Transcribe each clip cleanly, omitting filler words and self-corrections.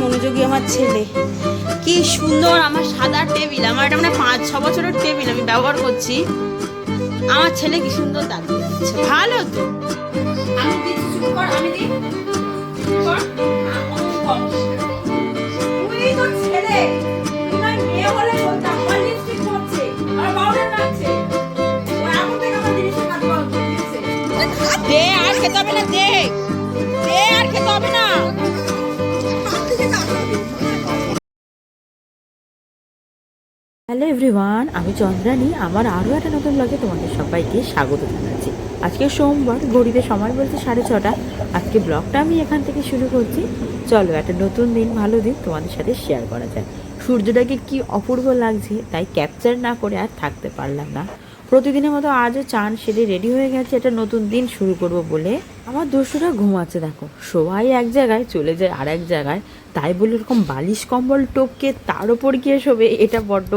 মনোযোগী আমার ছেলে, কি সুন্দর আমার সাদা টেবিল, আমার এটা মানে 5-6 বছরের টেবিল আমি ব্যবহার করছি। আমার ছেলে কি সুন্দর দাগ দিয়ে দিচ্ছে, ভালো তো। আমি দিচ্ছি, শুরু কর, আমি দিই, ছেলে মেয়ে বলে বলতাম লিপস্টিক করছে আর পাউডার লাগছে, এখন থেকে আমার জিনিসের কাজ করছে। দে আর খেতে হবে না, দে আর খেতে হবে না। হ্যালো এভরিওয়ান, আমি চন্দ্রানী। আমার আরও একটা নতুন ব্লগে তোমাদের সবাইকে স্বাগত জানাচ্ছি। আজকে সোমবার, ঘড়িতে সময় বলতে 6:30। আজকে ব্লগটা আমি এখান থেকে শুরু করছি। চলো একটা নতুন দিন, ভালো দিন তোমাদের সাথে শেয়ার করা যায়। সূর্যটাকে কি অপূর্ব লাগছে, তাই ক্যাপচার না করে আর থাকতে পারলাম না। প্রতিদিনের মতো আজও চান সেরে রেডি হয়ে গেছে একটা নতুন দিন শুরু করব বলে। আমার দুষ্টুরা ঘুমাচ্ছে, দেখো সবাই এক জায়গায়, চলে যায় আর এক জায়গায়। তাই বলে এরকম বালিশ কম্বল টপকে তার ওপর গিয়ে শোবে, এটা বড্ড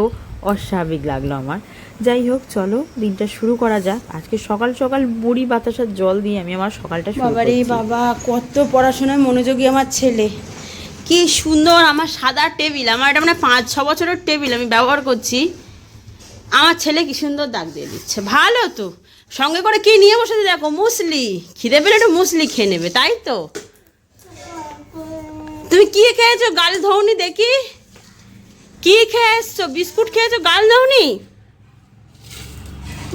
অস্বাভাবিক লাগলো আমার। যাই হোক, চলো দিনটা শুরু করা যাক। আজকে সকাল সকাল মুড়ি বাতাসার জল দিয়ে আমি আমার সকালটা শুরু করছি। বাবারে বাবা, কত পড়াশোনায় মনোযোগী আমার ছেলে, কি সুন্দর আমার সাদা টেবিল, আমার এটা মানে 5-6 বছরের টেবিল আমি ব্যবহার করছি। আমার ছেলে কি সুন্দর দাগ দিয়ে দিচ্ছে, ভালো তো। সঙ্গে করে কি নিয়ে বসেছে দেখো, মুসলি, খিদে পেলে একটু মুসলি খেয়ে নেবে, তাই তো। তুমি কি খেয়েছো, গাল ধোনি দেখি, কি খেয়ে এসছো? বিস্কুট খেয়েছো, গাল ধোনি?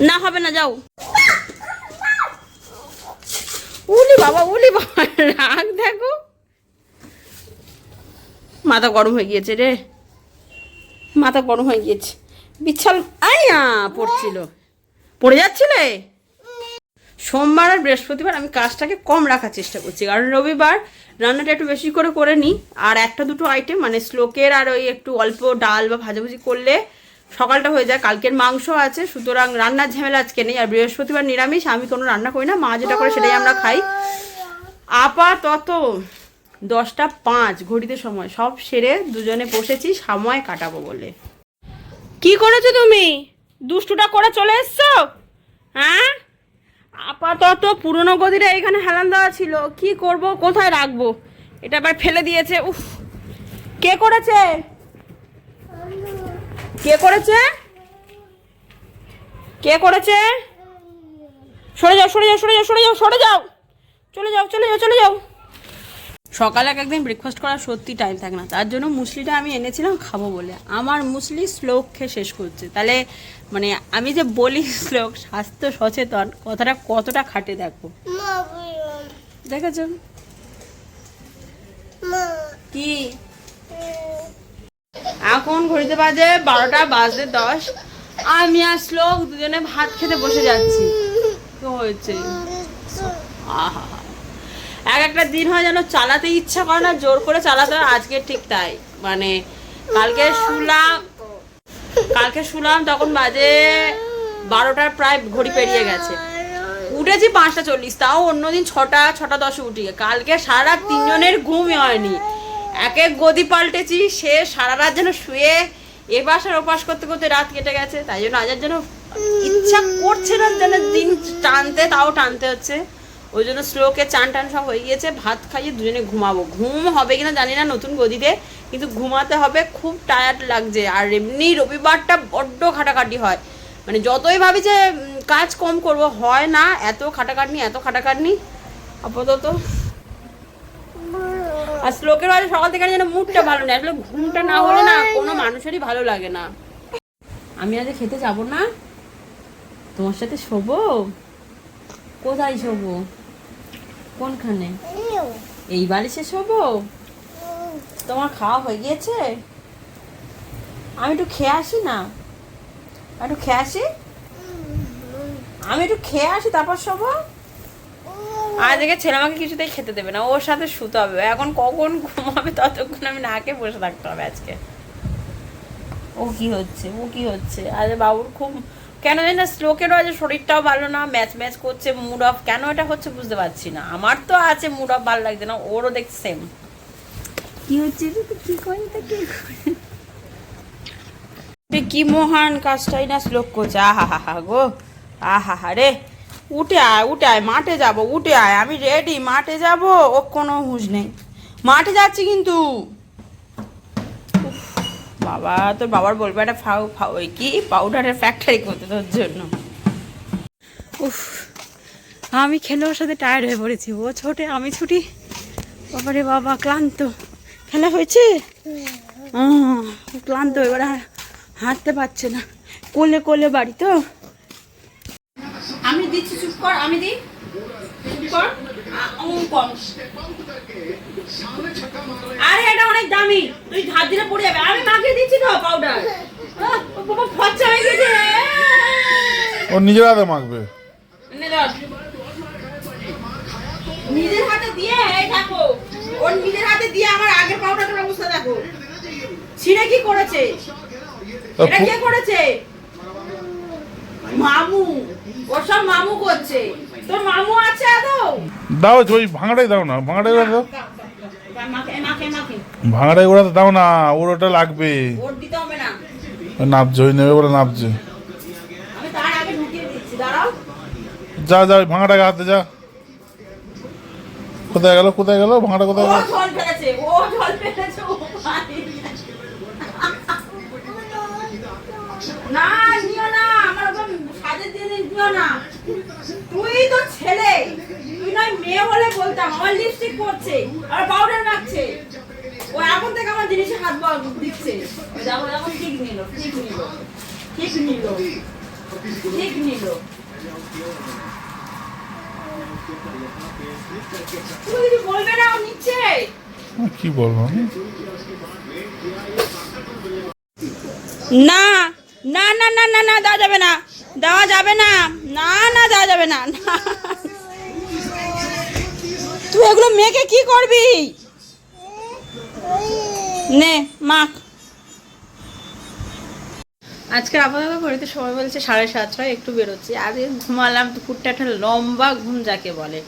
না হবে না, যাও। উলি বাবা, রাগ দেখো, মাথা গরম হয়ে গিয়েছে রে, মাথা গরম হয়ে গিয়েছে। বিছাল আয়া পড়ছিল, পড়ে যাচ্ছিলে। সোমবার আর বৃহস্পতিবার আমি কাজটাকে কম রাখার চেষ্টা করছি, কারণ রবিবার রান্নাটা একটু বেশি করে নিই। আর একটা দুটো আইটেম মানে শ্লোকের আর ওই একটু অল্প ডাল বা ভাজাভুজি করলে সকালটা হয়ে যায়। কালকের মাংস আছে, সুতরাং রান্নার ঝামেলা আজকে নেই। আর বৃহস্পতিবার নিরামিষ, আমি কোনো রান্না করি না, মা যেটা করে সেটাই আমরা খাই। আপাতত 10:05 ঘড়িতে সময়, সব সেরে দুজনে বসেছি সময় কাটাবো বলে। কি করেছো তুমি? দুষ্টুটা করে চলে এসছো? হ্যাঁ, আপাতত পুরনো গদিটা এখানে হেলান দেওয়া ছিল, কি করব, কোথায় রাখবো, এটা আবার ফেলে দিয়েছে। উফ, কে করেছে? কে করেছে? কে করেছে? সরে যাও, সরে যাও, সরে যাও, সরে যাও, সরে যাও, চলে যাও, চলে যাও, চলে যাও। সকালে একদিন ব্রেকফাস্ট করার সত্যি টাইম থাকে না, তার জন্য মুসলিটা আমি এনেছিলাম খাবো বলে। আমার মুসলি শ্লোক খেয়ে শেষ করছে। তাহলে মানে আমি যে বলি শ্লোক স্বাস্থ্য সচেতন, কথাটা কতটা খাটে দেখো, দেখেছো? কি এখন ঘড়িতে বাজে 12:10, আমি আর শ্লোক দুজনে ভাত খেতে বসে যাচ্ছি। তো হয়েছে, আহা, একটা দিন হয় যেন চালাতে ইচ্ছা করে না, জোর করে চালাতে হয়। আজকে ঠিক তাই, মানে কালকে শুলাম তখন বাজে 12টার প্রায় ঘড়ি পেরিয়ে গেছে। উঠেছি 5:40, তাও অন্যদিন 6:10 উঠি। কালকে সারা রাত তিনজনের ঘুমই হয়নি, এক গদি পাল্টেছি, সে সারা রাত যেন শুয়ে এপাশ আর ওপাশ করতে করতে রাত কেটে গেছে। তাই জন্য আজ যেন ইচ্ছা করছে না যেন দিন টানতে, তাও টানতে হচ্ছে। ওই জন্য শ্লোকে চান টান সব হয়ে গিয়েছে, ভাত খাইয়ে দুজনে ঘুমাবো। ঘুম হবে কিনা জানি না নতুন গদিতে, কিন্তু ঘুমাতে হবে, খুব টায়ার্ড লাগছে। আর এমনি রবিবারটা বড্ড খাটাখাটি হয়, মানে যতই ভাবি যে কাজ কম করব, হয় না, এত খাটাখাটনি আপাতত। আর শ্লোকের বাজে সকাল থেকে যেন মুডটা ভালো নেই, আসলে ঘুমটা না হলে না কোনো মানুষেরই ভালো লাগে না। আমি আজ খেতে যাব না, তোমার সাথে শোবো। কোথায় শোবো? কোনখানে? এই বালিশে শোবো? তোমার খাওয়া হয়ে গিয়েছে? আমি একটু খেয়ে আসি না, একটু খেয়ে আসি, আমি একটু খেয়ে আসি, তারপর শোবো। আজকে ছেলে আমাকে কিছুতেই খেতে দেবে না, ওর সাথে শুতে হবে। এখন কখন ঘুমাবে ততক্ষণ আমি না খেয়ে বসে থাকতে হবে আজকে। ও কি হচ্ছে আজ বাবুর খুব কেন জানি না, শ্লোকেরও আজ শরীরটাও ভালো না, ম্যাচ করছে, মুড অফ। কেন এটা হচ্ছে বুঝতে পারছি না। আমার তো আছে মুড অফ, ভালো লাগছে না, ওরও দেখ সেম। কি হচ্ছে, কি করে, কি মহান কাজটাই না শ্লোক করছে। আহা হা হা গো, আহা হা রে, উঠে আয় মাঠে যাব, উঠে আয়, আমি রেডি, মাঠে যাব। ও কোনো হুঁশ নেই, মাঠে যাচ্ছি কিন্তু। উফ, বাবা তোর বাবার বলবে একটা ওই কি পাউডারের ফ্যাক্টরি করতে তোর জন্য। উফ, আমি খেলে ওর সাথে টায়ার্ড হয়ে পড়েছি। ও ছোটে আমি ছুটি, বাবারে বাবা ক্লান্ত। খেলা হয়েছে, ক্লান্ত, এবার হাঁটতে পারছে না, কোলে কোলে বাড়ি তো। আমি দিচ্ছি, চুপ কর, আমি দিই, চুপ কর। কম, আরে এটা অনেক দামি, তুই হাত দিলে পড়ে যাবে। আমি মাখিয়ে দিচ্ছি তো পাউডার। বাবা ফচ্চা হয়ে গেছে। ও নিজের হাতে মাখবে, নিজের হাতে দিয়ে। এই দেখো, ওর নিজের হাতে দিয়ে আমার আগের পাউডারটার অবস্থা দেখো। ছিঁড়ে কি করেছে, এটা কে করেছে? মামু, ওর সব মামু করছে। তোর মামু আছে আদৌ? দাও ওই ভাঙাটাই দাও না, ভাঙাটাই দাও, মাখে মাখে মাখে, ভাঙাটাই ওড়াতে দাও না, ওর ওটা লাগবে। ওর দিতে হবে না, নাপছে, ওই নেবে বলে নাপছে। আমি তার আগে ঢুকিয়ে দিচ্ছি, দাঁড়াও। যা যা ওই ভাঙাটাকে হাতে যা। কোথায় গেল, কোথায় গেল ভাঙাটা, কোথায় ও গেল? জল ফেলেছে, ও জল ফেলেছে, ও ভাই। না নিও না, আমার ওরকম সাজের জিনিস নিও না। তুই তো ছেলে, তুই নয় মেয়ে বলে বলতাম। আমার লিপস্টিক পরছে আর পাউডার মাখছে, ও এখন থেকে আমার জিনিসে হাত দিচ্ছে। ওই দেখো দেখো, ঠিক নিল, ঠিক নিল, ঠিক নিল, ঠিক নিল। তুই কিছু বলবে না, ও নিচ্ছে। কি বলবো আমি? না না না না না না, দেওয়া যাবে না, দেওয়া যাবে না, না না দেওয়া যাবে না। তুই এগুলো মেয়েকে কি করবি? নে মাখ। আজকে আপাতত ঘড়িতে সময় বলছে 7:30, একটু বেরোচ্ছি। আগে ঘুমালাম দুপুরটা, একটা লম্বা ঘুম যাকে বলে।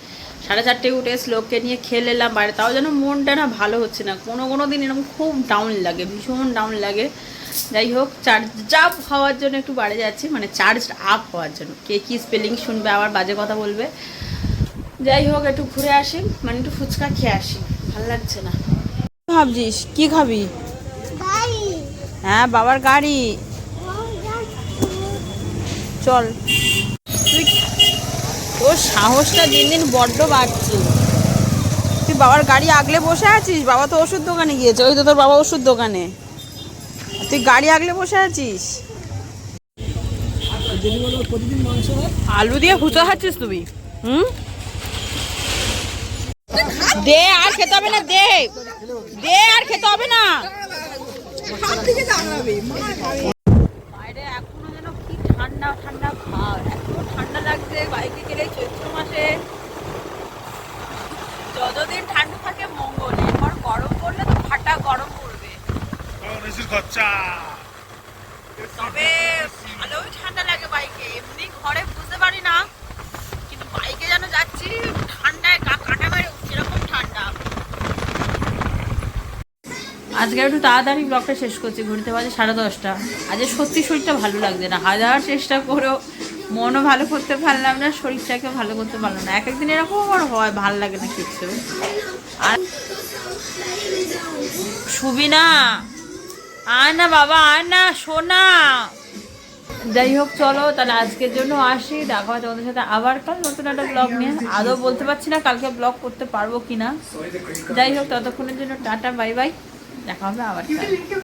4:30 উঠে শ্লোককে নিয়ে খেলে এলাম বাইরে, তাও যেন মনটা না ভালো হচ্ছে না। কোনো দিন এরকম খুব ডাউন লাগে, ভীষণ ডাউন লাগে। যাই হোক, চার্জ আপ হওয়ার জন্য একটু বাড়ি যাচ্ছি, মানে চার্জ আপ হওয়ার জন্য। কে কী স্পেলিং শুনবে আবার বাজে কথা বলবে। যাই হোক, একটু ঘুরে আসি, মানে একটু ফুচকা খেয়ে আসি, ভালো লাগছে না। ভাবছিস কি খাবি? হ্যাঁ বাবার গাড়ি, চল। তুই, তোর সাহসটা দিন দিন বড্ড বাড়ছে। তুই বাবার গাড়ি আগলে বসে আছিস? বাবা তো ওষুধ দোকানে গিয়েছে, ওই তো তোর বাবা ওষুধ দোকানে, তুই গাড়ি আগলে বসে আছিস। আলু দিয়ে ফুচকা খাচ্ছিস তুই? দে, আর খেতে হবে না, দে দে, আর খেতে হবে না। বাইরে এখনো যেন কি ঠান্ডা ঠান্ডা ভাব, এত ঠান্ডা লাগছে বাইকে গেলে। চৈত্র মাসে যতদিন ঠান্ডা থাকে মঙ্গল, এরপর গরম পড়লে তো ফাটা গরম পড়বে। তবে ভালোই ঠান্ডা লাগে বাইকে, এমনি ঘরে বুঝতে পারি না, কিন্তু বাইকে যেন যাচ্ছি ঠান্ডায় কাটা মেরে সেরকম ঠান্ডা। আজকে একটু তাড়াতাড়ি ব্লগটা শেষ করছি, ঘুরতে বাজে 10:30। আজকে সত্যি শরীরটা ভালো লাগছে না, হাজার চেষ্টা করেও মনও ভালো করতে পারলাম না, শরীরটাকে ভালো করতে পারলাম না। এক একদিন এরকম আমার হয়, ভালো লাগে না কিচ্ছু। আর শুবি না, আয় না বাবা, আয় না সোনা। যাই হোক, চলো তাহলে আজকের জন্য আসি, দেখা হয় তোমাদের সাথে আবার কাল নতুন একটা ব্লগ নিয়ে। আদৌ বলতে পারছি না কালকে ব্লগ করতে পারবো কিনা। যাই হোক, ততক্ষণের জন্য টাটা, বাই বাই, দেখা হবে আবার কাল।